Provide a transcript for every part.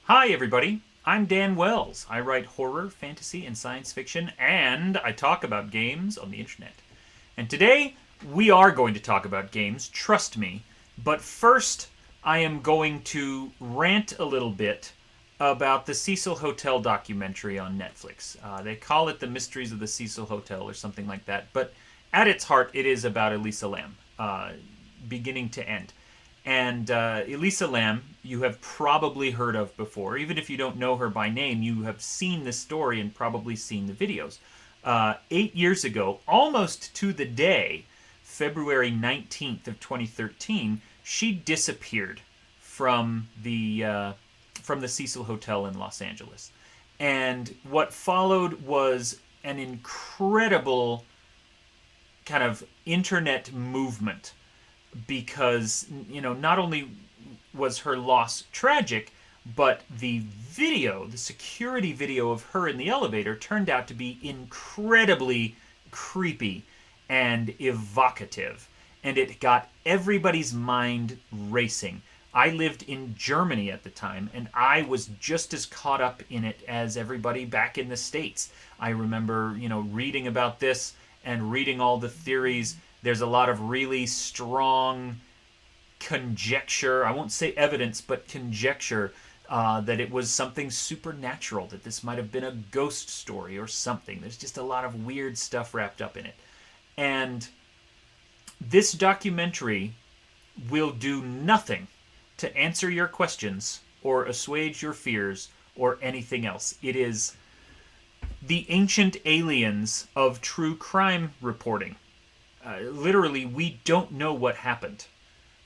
Hi, everybody. I'm Dan Wells. I write horror, fantasy, and science fiction, and I talk about games on the internet. And today, we are going to talk about games, trust me. But first, I am going to rant a little bit about the Cecil Hotel documentary on Netflix. They call it The Mysteries of the Cecil Hotel or something like that, but at its heart, it is about Elisa Lam, beginning to end. And Elisa Lam, you have probably heard of before. Even if you don't know her by name, you have seen this story and probably seen the videos. 8 years ago, almost to the day, February 19th of 2013, she disappeared from the Cecil Hotel in Los Angeles. And what followed was an incredible kind of internet movement because not only was her loss tragic, but the security video of her in the elevator turned out to be incredibly creepy and evocative, and it got everybody's mind racing. I lived in Germany at the time, and I was just as caught up in it as everybody back in the States. I remember, reading about this and reading all the theories. There's a lot of really strong conjecture. I won't say evidence, but conjecture that it was something supernatural, that this might have been a ghost story or something. There's just a lot of weird stuff wrapped up in it. And this documentary will do nothing to answer your questions or assuage your fears or anything else. It is the ancient aliens of true crime reporting. Literally, we don't know what happened.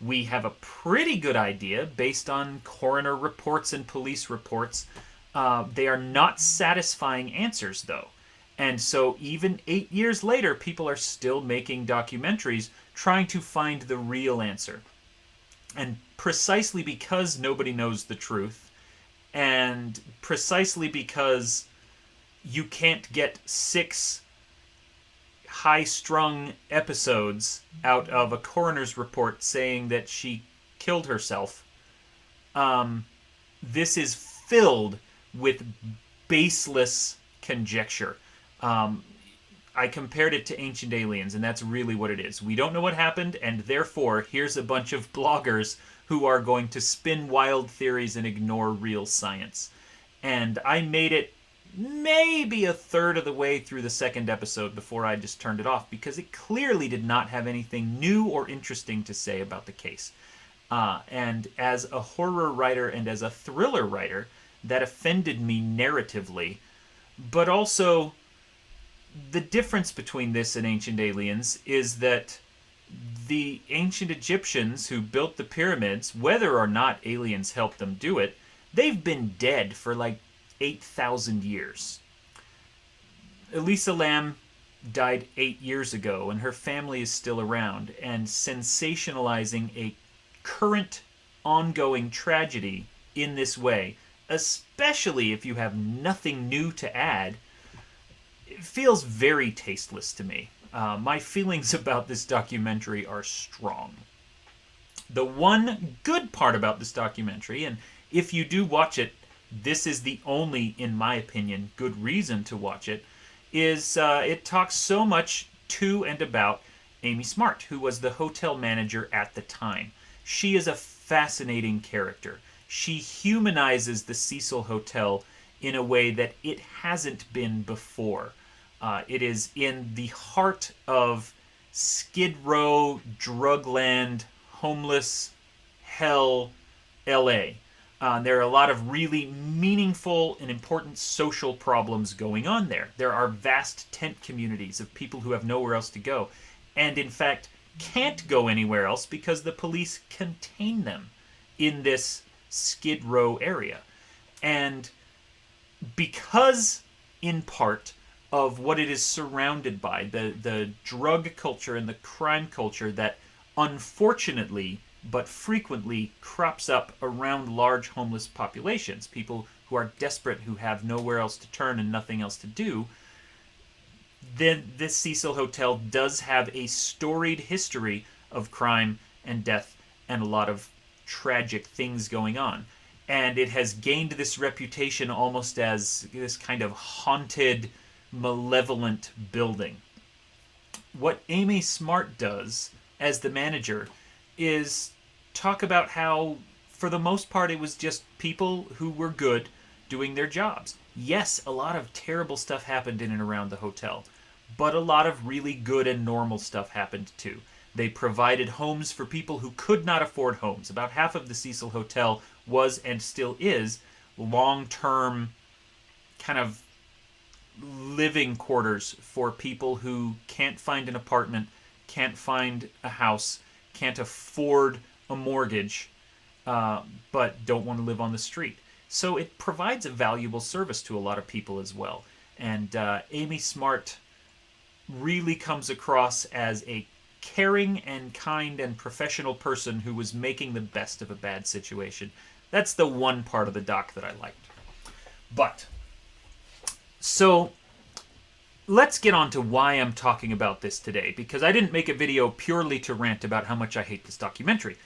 We have a pretty good idea based on coroner reports and police reports. They are not satisfying answers, though. And so, even 8 years later, people are still making documentaries trying to find the real answer. And precisely because nobody knows the truth, and precisely because you can't get six high strung episodes out of a coroner's report saying that she killed herself, this is filled with baseless conjecture. I compared it to Ancient Aliens, and that's really what it is. We don't know what happened, and therefore, here's a bunch of bloggers who are going to spin wild theories and ignore real science. And I made it maybe a third of the way through the second episode before I just turned it off because it clearly did not have anything new or interesting to say about the case. And as a horror writer and as a thriller writer, that offended me narratively. But also, the difference between this and Ancient Aliens is that the ancient Egyptians who built the pyramids, whether or not aliens helped them do it, they've been dead for like 8,000 years. Elisa Lam died 8 years ago, and her family is still around, and sensationalizing a current, ongoing tragedy in this way, especially if you have nothing new to add, it feels very tasteless to me. My feelings about this documentary are strong. The one good part about this documentary, and if you do watch it, this is the only, in my opinion, good reason to watch it, is it talks so much to and about Amy Smart, who was the hotel manager at the time. She is a fascinating character. She humanizes the Cecil Hotel in a way that it hasn't been before. It is in the heart of Skid Row, drugland, homeless, hell, LA. There are a lot of really meaningful and important social problems going on there. There are vast tent communities of people who have nowhere else to go, and in fact can't go anywhere else because the police contain them in this Skid Row area. And because, in part, of what it is surrounded by, the drug culture and the crime culture that unfortunately but frequently crops up around large homeless populations, people who are desperate, who have nowhere else to turn and nothing else to do, then this Cecil Hotel does have a storied history of crime and death and a lot of tragic things going on. and it has gained this reputation almost as this kind of haunted, malevolent building. What Amy Smart does as the manager is talk about how, for the most part, it was just people who were good doing their jobs. Yes, a lot of terrible stuff happened in and around the hotel, but a lot of really good and normal stuff happened too. They provided homes for people who could not afford homes. About half of the Cecil Hotel was and still is long-term kind of living quarters for people who can't find an apartment, can't find a house, can't afford a mortgage, but don't want to live on the street. So it provides a valuable service to a lot of people as well. And Amy Smart really comes across as a caring and kind and professional person who was making the best of a bad situation. That's the one part of the doc that I liked. But, so, let's get on to why I'm talking about this today, because I didn't make a video purely to rant about how much I hate this documentary.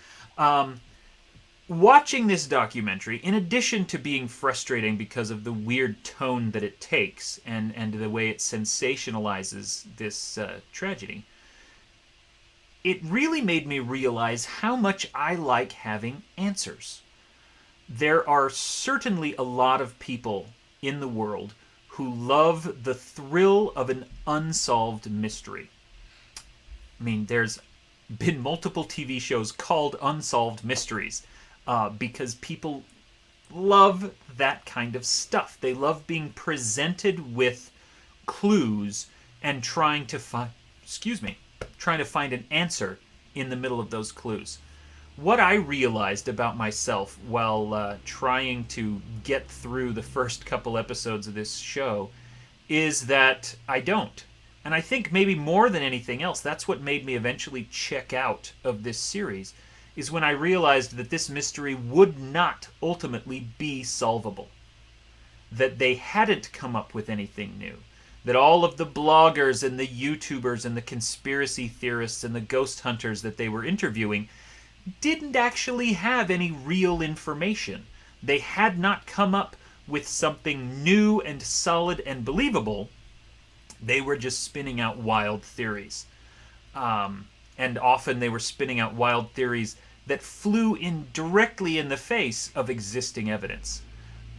Watching this documentary, in addition to being frustrating because of the weird tone that it takes and the way it sensationalizes this tragedy, it really made me realize how much I like having answers. There are certainly a lot of people in the world who love the thrill of an unsolved mystery. I mean, there's been multiple TV shows called Unsolved Mysteries because people love that kind of stuff. They love being presented with clues and trying to find an answer in the middle of those clues. What I realized about myself while trying to get through the first couple episodes of this show is that I don't. And I think maybe more than anything else, that's what made me eventually check out of this series, is when I realized that this mystery would not ultimately be solvable. That they hadn't come up with anything new. That all of the bloggers and the YouTubers and the conspiracy theorists and the ghost hunters that they were interviewing didn't actually have any real information. They had not come up with something new and solid and believable. They were just spinning out wild theories. And often they were spinning out wild theories that flew in directly in the face of existing evidence.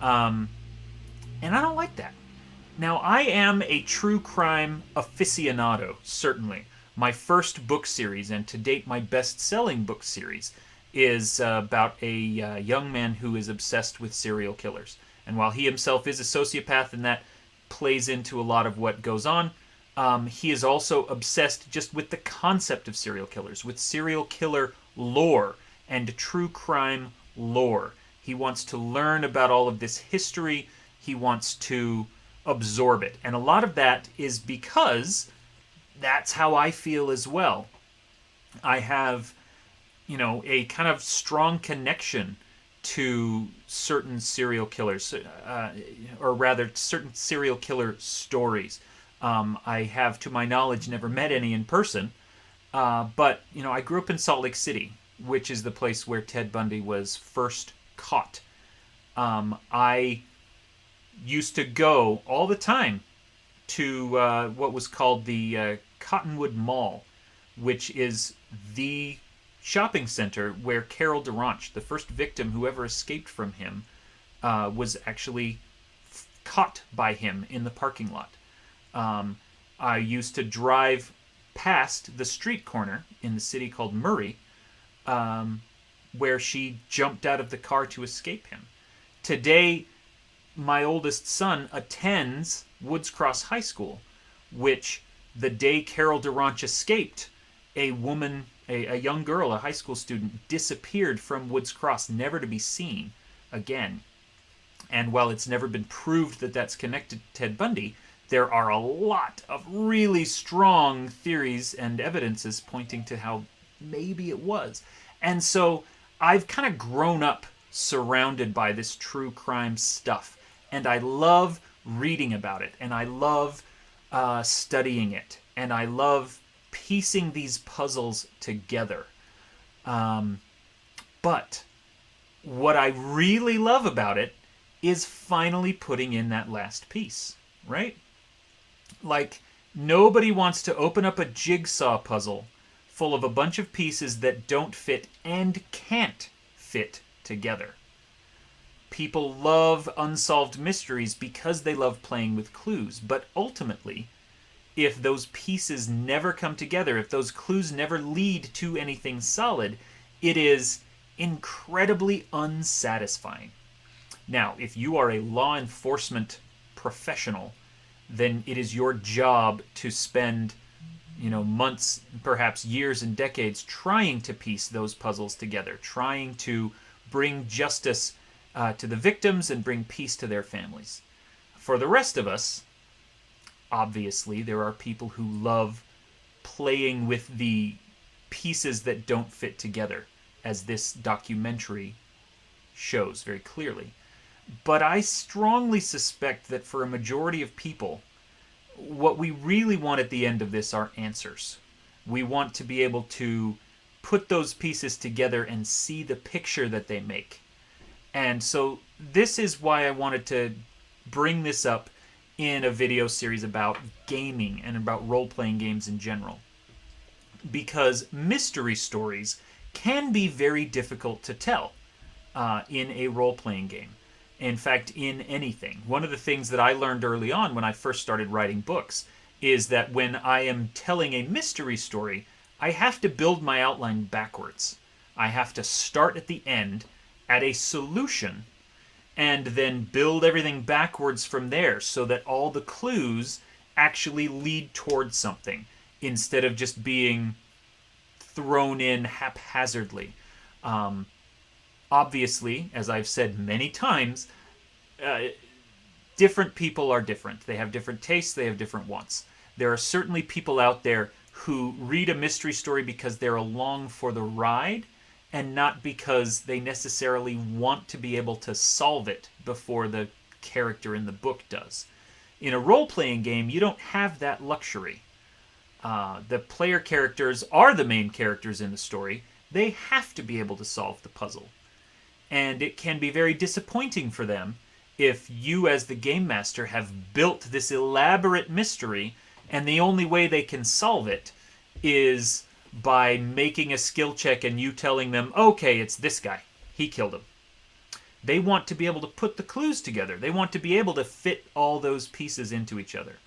And I don't like that. Now, I am a true crime aficionado, certainly. My first book series, and to date my best-selling book series, is about a young man who is obsessed with serial killers. And while he himself is a sociopath, and that plays into a lot of what goes on, he is also obsessed just with the concept of serial killers, with serial killer lore and true crime lore. He wants to learn about all of this history. He wants to absorb it. And a lot of that is because that's how I feel as well. I have, a kind of strong connection to certain serial killers, or rather, certain serial killer stories. I have, to my knowledge, never met any in person, but, I grew up in Salt Lake City, which is the place where Ted Bundy was first caught. I used to go all the time to what was called the Cottonwood Mall, which is the shopping center where Carol Durant, the first victim who ever escaped from him, was actually caught by him in the parking lot. I used to drive past the street corner in the city called Murray, where she jumped out of the car to escape him. Today, my oldest son attends Woods Cross High School, which the day Carol Durant escaped, a woman, a young girl, a high school student, disappeared from Woods Cross, never to be seen again. And while it's never been proved that that's connected to Ted Bundy, there are a lot of really strong theories and evidences pointing to how maybe it was. And so I've kind of grown up surrounded by this true crime stuff. And I love reading about it, and I love studying it, and I love piecing these puzzles together. But what I really love about it is finally putting in that last piece, right? Like, nobody wants to open up a jigsaw puzzle full of a bunch of pieces that don't fit and can't fit together. People love unsolved mysteries because they love playing with clues, but ultimately, if those pieces never come together, if those clues never lead to anything solid, it is incredibly unsatisfying. Now, if you are a law enforcement professional, then it is your job to spend, months, perhaps years and decades trying to piece those puzzles together, trying to bring justice to the victims and bring peace to their families. For the rest of us, obviously, there are people who love playing with the pieces that don't fit together, as this documentary shows very clearly. But I strongly suspect that for a majority of people, what we really want at the end of this are answers. We want to be able to put those pieces together and see the picture that they make. And so this is why I wanted to bring this up in a video series about gaming and about role-playing games in general. Because mystery stories can be very difficult to tell in a role-playing game. In fact, in anything. One of the things that I learned early on when I first started writing books is that when I am telling a mystery story, I have to build my outline backwards. I have to start at the end at a solution and then build everything backwards from there so that all the clues actually lead towards something instead of just being thrown in haphazardly. Obviously, as I've said many times, different people are different. They have different tastes, they have different wants. There are certainly people out there who read a mystery story because they're along for the ride and not because they necessarily want to be able to solve it before the character in the book does. In a role-playing game, you don't have that luxury. The player characters are the main characters in the story. They have to be able to solve the puzzle. And it can be very disappointing for them if you, as the game master, have built this elaborate mystery and the only way they can solve it is by making a skill check and you telling them, okay, it's this guy. He killed him. They want to be able to put the clues together. They want to be able to fit all those pieces into each other.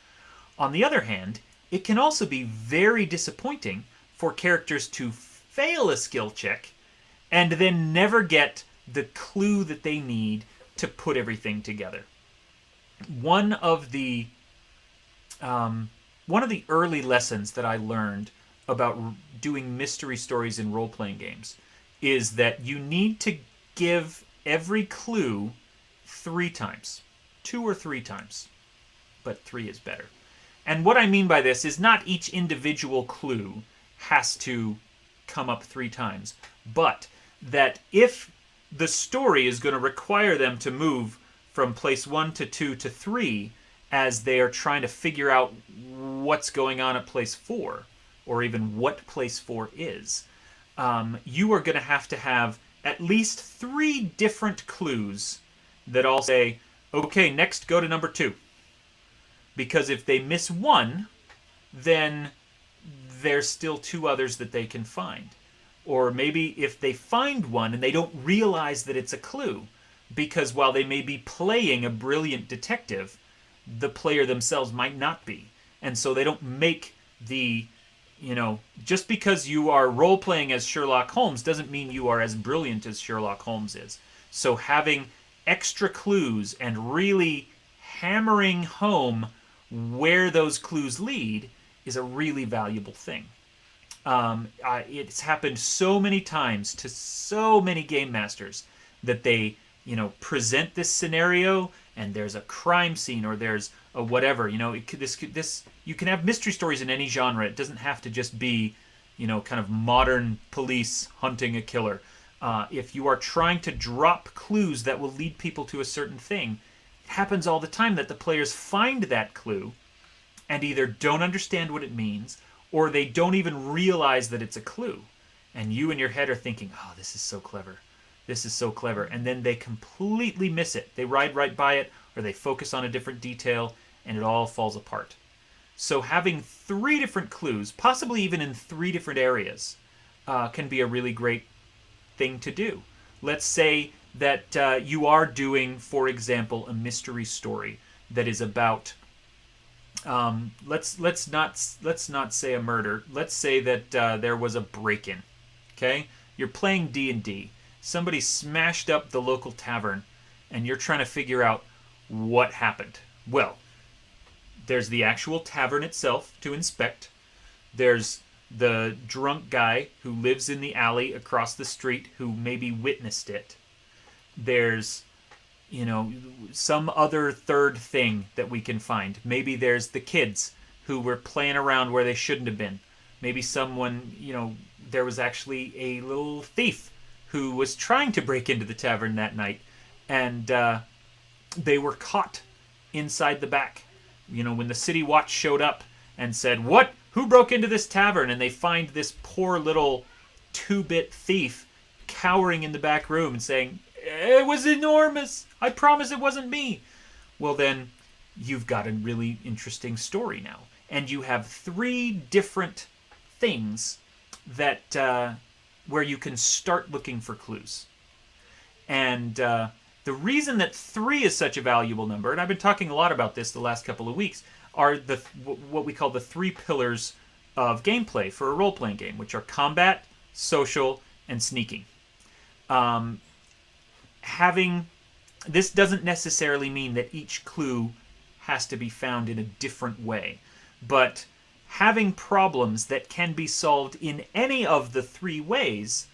On the other hand, it can also be very disappointing for characters to fail a skill check and then never get the clue that they need to put everything together. One of the early lessons that I learned about doing mystery stories in role-playing games is that you need to give every clue 3 times. 2 or 3 times. But 3 is better. And what I mean by this is not each individual clue has to come up 3 times, but that if the story is going to require them to move from place 1 to 2 to 3 as they are trying to figure out what's going on at place 4, or even what place 4 is, you are going to have at least 3 different clues that all say, okay, next go to number 2. Because if they miss one, then there's still 2 others that they can find. Or maybe if they find one and they don't realize that it's a clue, because while they may be playing a brilliant detective, the player themselves might not be. And so they don't make the, just because you are role-playing as Sherlock Holmes doesn't mean you are as brilliant as Sherlock Holmes is. So having extra clues and really hammering home where those clues lead is a really valuable thing. It's happened so many times to so many game masters that they, present this scenario and there's a crime scene or there's a whatever. You can have mystery stories in any genre. It doesn't have to just be, kind of modern police hunting a killer. If you are trying to drop clues that will lead people to a certain thing, it happens all the time that the players find that clue and either don't understand what it means or they don't even realize that it's a clue. And you in your head are thinking, oh, this is so clever. This is so clever. And then they completely miss it. They ride right by it, or they focus on a different detail, and it all falls apart. So having 3 different clues, possibly even in 3 different areas, can be a really great thing to do. Let's say that you are doing, for example, a mystery story that is about. Let's not say a murder. Let's say that there was a break-in. Okay, you're playing D&D. Somebody smashed up the local tavern, and you're trying to figure out what happened. Well, there's the actual tavern itself to inspect. There's the drunk guy who lives in the alley across the street who maybe witnessed it. There's, some other third thing that we can find. Maybe there's the kids who were playing around where they shouldn't have been. Maybe someone, there was actually a little thief who was trying to break into the tavern that night, and they were caught inside the back. When the city watch showed up and said, "What? Who broke into this tavern?" And they find this poor little 2-bit thief cowering in the back room and saying, "It was enormous. I promise it wasn't me." Well, then you've got a really interesting story now. And you have 3 different things that where you can start looking for clues. And the reason that 3 is such a valuable number, and I've been talking a lot about this the last couple of weeks, are what we call the 3 pillars of gameplay for a role-playing game, which are combat, social, and sneaking. This doesn't necessarily mean that each clue has to be found in a different way, but having problems that can be solved in any of the 3 ways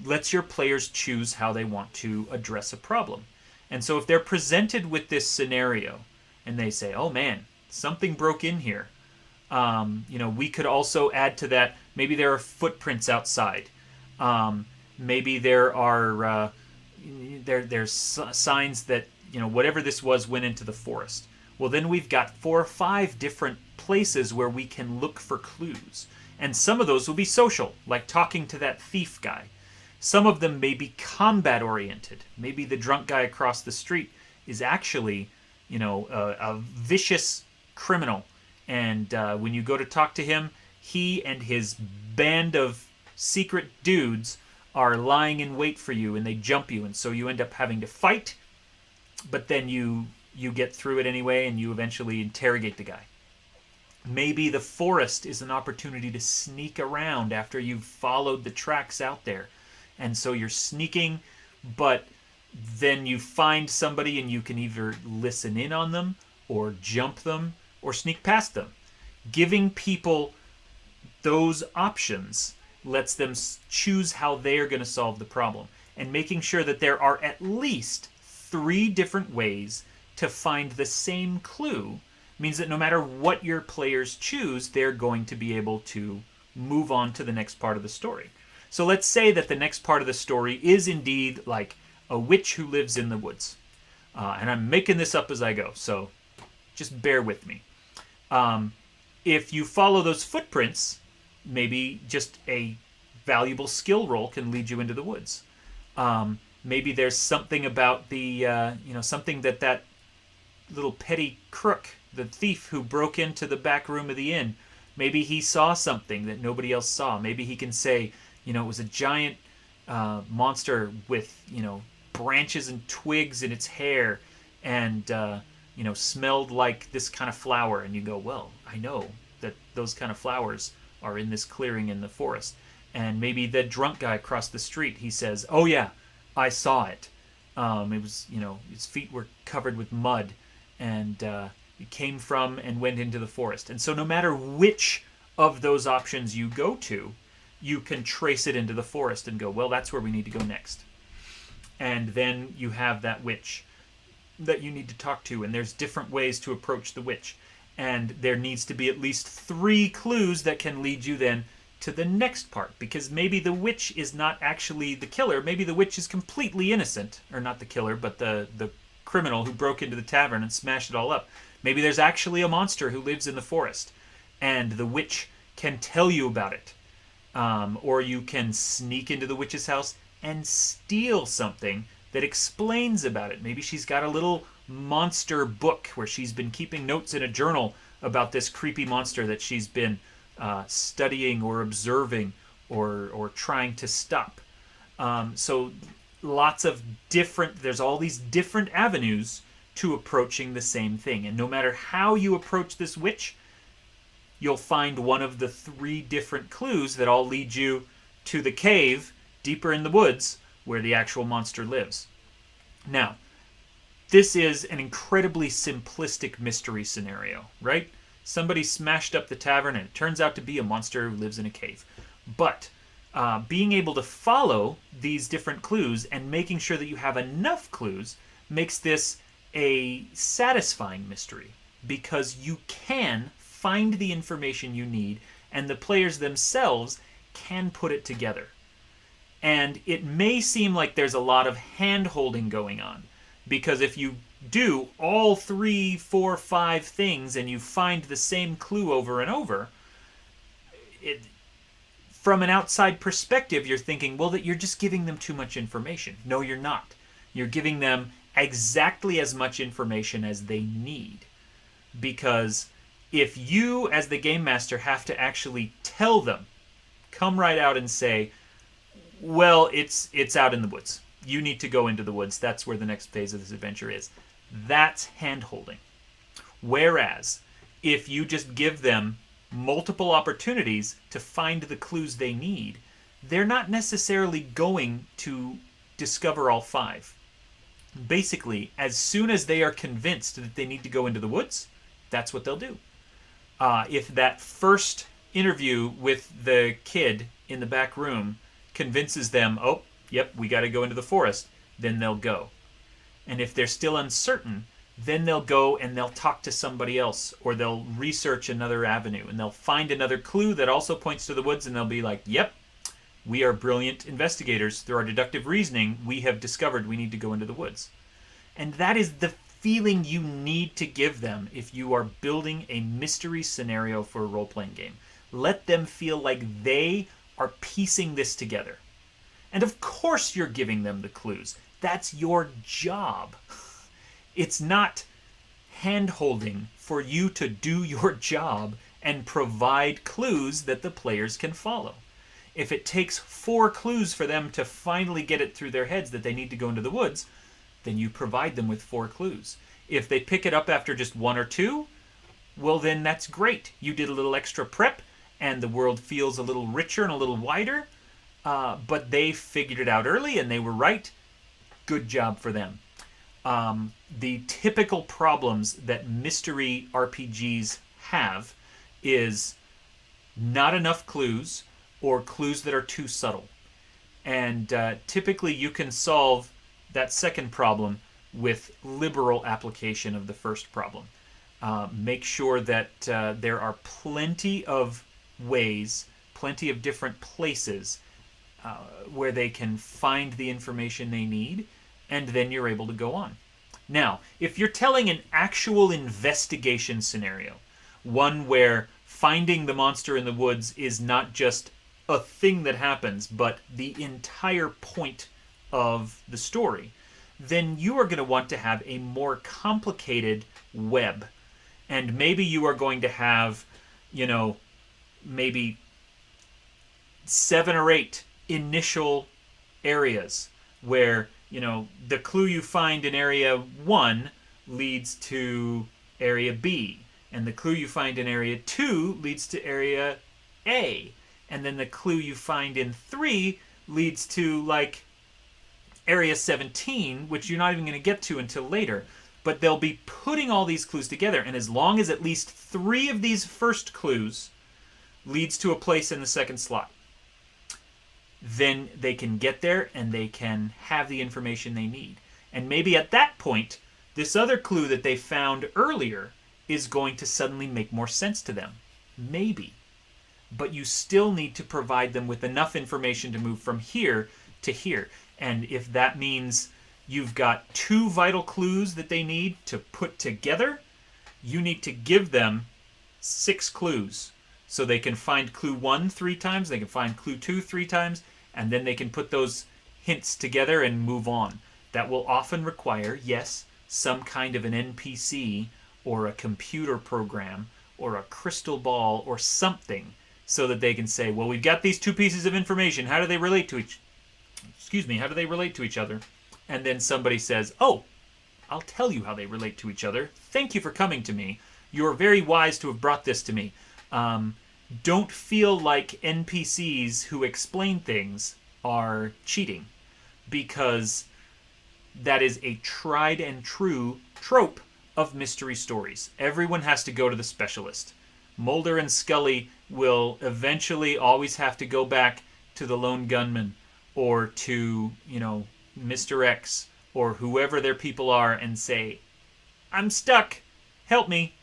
lets your players choose how they want to address a problem. And so if they're presented with this scenario and they say, "Oh man, something broke in here," we could also add to that, maybe there are footprints outside. Maybe there are there's signs that whatever this was went into the forest. Well, then we've got 4 or 5 different places where we can look for clues, and some of those will be social, like talking to that thief guy. Some of them may be combat oriented. Maybe the drunk guy across the street is actually a vicious criminal, and when you go to talk to him, he and his band of secret dudes are lying in wait for you, and they jump you, and so you end up having to fight, but then you get through it anyway, and you eventually interrogate the guy. Maybe the forest is an opportunity to sneak around after you've followed the tracks out there, and so you're sneaking, but then you find somebody and you can either listen in on them or jump them or sneak past them. Giving people those options lets them choose how they're going to solve the problem, and making sure that there are at least 3 different ways to find the same clue means that no matter what your players choose, they're going to be able to move on to the next part of the story. So let's say that the next part of the story is indeed like a witch who lives in the woods. And I'm making this up as I go, so just bear with me. If you follow those footprints, maybe just a valuable skill roll can lead you into the woods. Maybe there's something about the, something that little petty crook, the thief who broke into the back room of the inn, maybe he saw something that nobody else saw. Maybe he can say, it was a giant monster with, branches and twigs in its hair, and, smelled like this kind of flower. And you go, well, I know that those kind of flowers are in this clearing in the forest. And maybe the drunk guy across the street, he says, "Oh yeah, I saw it. It was, his feet were covered with mud, and it came from and went into the forest." And so no matter which of those options you go to, you can trace it into the forest and go, well, that's where we need to go next. And then you have that witch that you need to talk to, and there's different ways to approach the witch. And there needs to be at least 3 clues that can lead you then to the next part, because maybe the witch is not actually the killer. Maybe the witch is completely innocent, or not the killer, but the criminal who broke into the tavern and smashed it all up. Maybe there's actually a monster who lives in the forest, and the witch can tell you about it. Or you can sneak into the witch's house, and steal something that explains about it. Maybe she's got a little monster book where she's been keeping notes in a journal about this creepy monster that she's been studying or observing or trying to stop. So lots of different, there's all these different avenues to approaching the same thing. And no matter how you approach this witch, you'll find one of the 3 different clues that all lead you to the cave deeper in the woods where the actual monster lives. Now, this is an incredibly simplistic mystery scenario, right? Somebody smashed up the tavern and it turns out to be a monster who lives in a cave. But being able to follow these different clues and making sure that you have enough clues makes this a satisfying mystery, because you can find the information you need and the players themselves can put it together. And it may seem like there's a lot of hand-holding going on, because if you do all 3, 4, 5 things and you find the same clue over and over, from an outside perspective, you're thinking, well, that you're just giving them too much information. No, you're not. You're giving them exactly as much information as they need. Because if you, as the game master, have to actually tell them, come right out and say, well, it's out in the woods. You need to go into the woods. That's where the next phase of this adventure is. That's hand-holding. Whereas, if you just give them multiple opportunities to find the clues they need, they're not necessarily going to discover all 5. Basically, as soon as they are convinced that they need to go into the woods, that's what they'll do. If that first interview with the kid in the back room convinces them, oh, yep, we got to go into the forest, then they'll go. And if they're still uncertain, then they'll go and they'll talk to somebody else, or they'll research another avenue, and they'll find another clue that also points to the woods, and they'll be like, yep, we are brilliant investigators. Through our deductive reasoning, we have discovered we need to go into the woods. And that is the feeling you need to give them if you are building a mystery scenario for a role-playing game. Let them feel like they are piecing this together. And of course you're giving them the clues. That's your job. It's not hand-holding for you to do your job and provide clues that the players can follow. If it takes 4 clues for them to finally get it through their heads that they need to go into the woods, then you provide them with 4 clues. If they pick it up after just 1 or 2, well then that's great. You did a little extra prep and the world feels a little richer and a little wider, but they figured it out early and they were right. Good job for them. The typical problems that mystery RPGs have is not enough clues or clues that are too subtle. And typically you can solve that second problem with liberal application of the first problem. Make sure that there are plenty of ways, plenty of different places where they can find the information they need, and then you're able to go on. Now, if you're telling an actual investigation scenario, one where finding the monster in the woods is not just a thing that happens, but the entire point of the story, then you are going to want to have a more complicated web. And maybe you are going to have, maybe 7 or 8 initial areas where, the clue you find in area 1 leads to area B, and the clue you find in area 2 leads to area A, and then the clue you find in 3 leads to, like, area 17, which you're not even going to get to until later. But they'll be putting all these clues together, and as long as at least 3 of these first clues leads to a place in the second slot, then they can get there and they can have the information they need. And maybe at that point, this other clue that they found earlier is going to suddenly make more sense to them. Maybe. But you still need to provide them with enough information to move from here to here. And if that means you've got 2 vital clues that they need to put together, you need to give them 6 clues. So they can find clue 1 3 times, they can find clue 2 3 times, and then they can put those hints together and move on. That will often require, yes, some kind of an NPC or a computer program or a crystal ball or something so that they can say, well, we've got these two pieces of information. How do they relate to each other? And then somebody says, oh, I'll tell you how they relate to each other. Thank you for coming to me. You're very wise to have brought this to me. Don't feel like NPCs who explain things are cheating, because that is a tried and true trope of mystery stories. Everyone has to go to the specialist. Mulder and Scully will eventually always have to go back to the lone gunman or to, Mr. X or whoever their people are and say, I'm stuck, help me.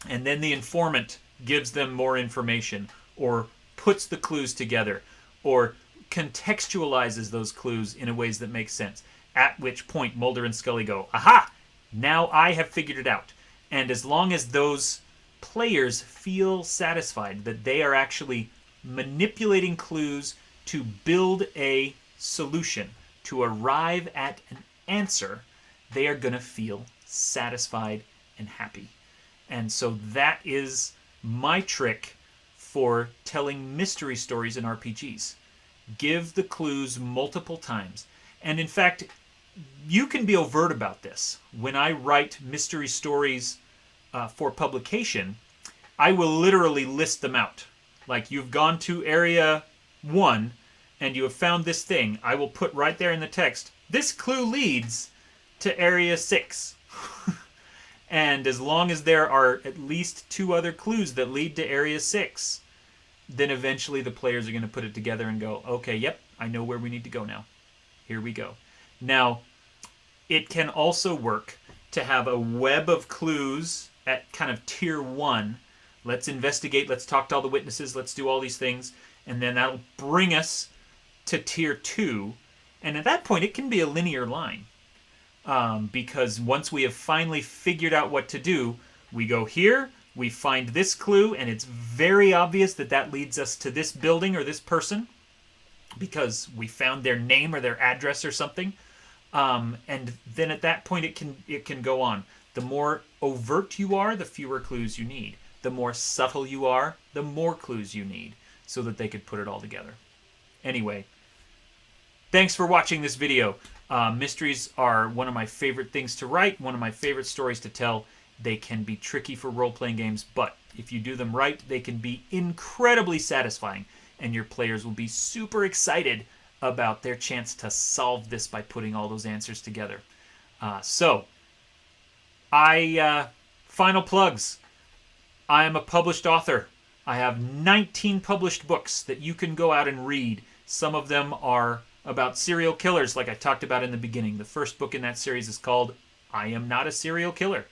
And then the informant gives them more information or puts the clues together or contextualizes those clues in ways that make sense. At which point Mulder and Scully go, aha, now I have figured it out. And as long as those players feel satisfied that they are actually manipulating clues to build a solution, to arrive at an answer, they are going to feel satisfied and happy. And so that is my trick for telling mystery stories in RPGs. Give the clues multiple times. And in fact, you can be overt about this. When I write mystery stories for publication, I will literally list them out. Like, you've gone to area 1 and you have found this thing. I will put right there in the text, this clue leads to area 6. And as long as there are at least 2 other clues that lead to area 6, then eventually the players are going to put it together and go, okay, yep, I know where we need to go now. Here we go. Now, it can also work to have a web of clues at kind of tier 1. Let's investigate, let's talk to all the witnesses, let's do all these things, and then that'll bring us to tier 2. And at that point, it can be a linear line. Because once we have finally figured out what to do, we go here, we find this clue, and it's very obvious that that leads us to this building or this person because we found their name or their address or something. And then at that point, it can go on. The more overt you are, the fewer clues you need. The more subtle you are, the more clues you need, so that they could put it all together. Anyway, thanks for watching this video. Mysteries are one of my favorite things to write, one of my favorite stories to tell. They can be tricky for role-playing games, but if you do them right, they can be incredibly satisfying, and your players will be super excited about their chance to solve this by putting all those answers together. Final plugs. I am a published author. I have 19 published books that you can go out and read. Some of them are about serial killers, like I talked about in the beginning. The first book in that series is called I Am Not a Serial Killer.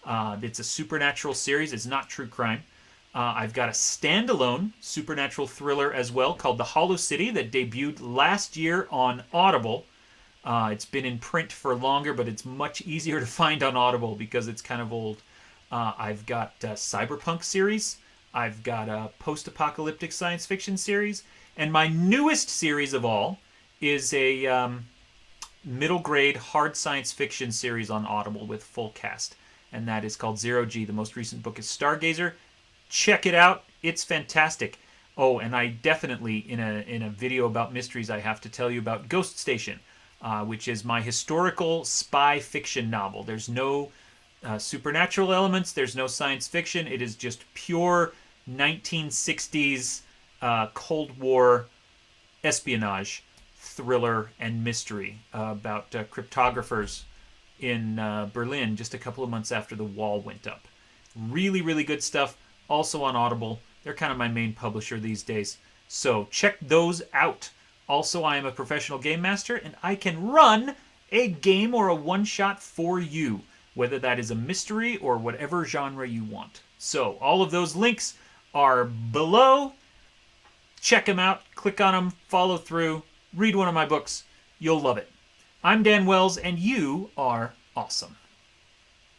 It's a supernatural series. It's not true crime. I've got a standalone supernatural thriller as well called The Hollow City that debuted last year on Audible. It's been in print for longer, but it's much easier to find on Audible because it's kind of old. I've got a cyberpunk series. I've got a post-apocalyptic science fiction series. And my newest series of all is a middle grade hard science fiction series on Audible with full cast. And that is called Zero G. The most recent book is Stargazer. Check it out. It's fantastic. Oh, and I definitely, in a video about mysteries, I have to tell you about Ghost Station, which is my historical spy fiction novel. There's no supernatural elements. There's no science fiction. It is just pure 1960s Cold War espionage, thriller, and mystery about cryptographers in Berlin just a couple of months after the wall went up. Really, really good stuff. Also on Audible. They're kind of my main publisher these days. So check those out. Also, I am a professional game master, and I can run a game or a one-shot for you, whether that is a mystery or whatever genre you want. So all of those links are below. Check them out. Click on them. Follow through. Read one of my books. You'll love it. I'm Dan Wells, and you are awesome.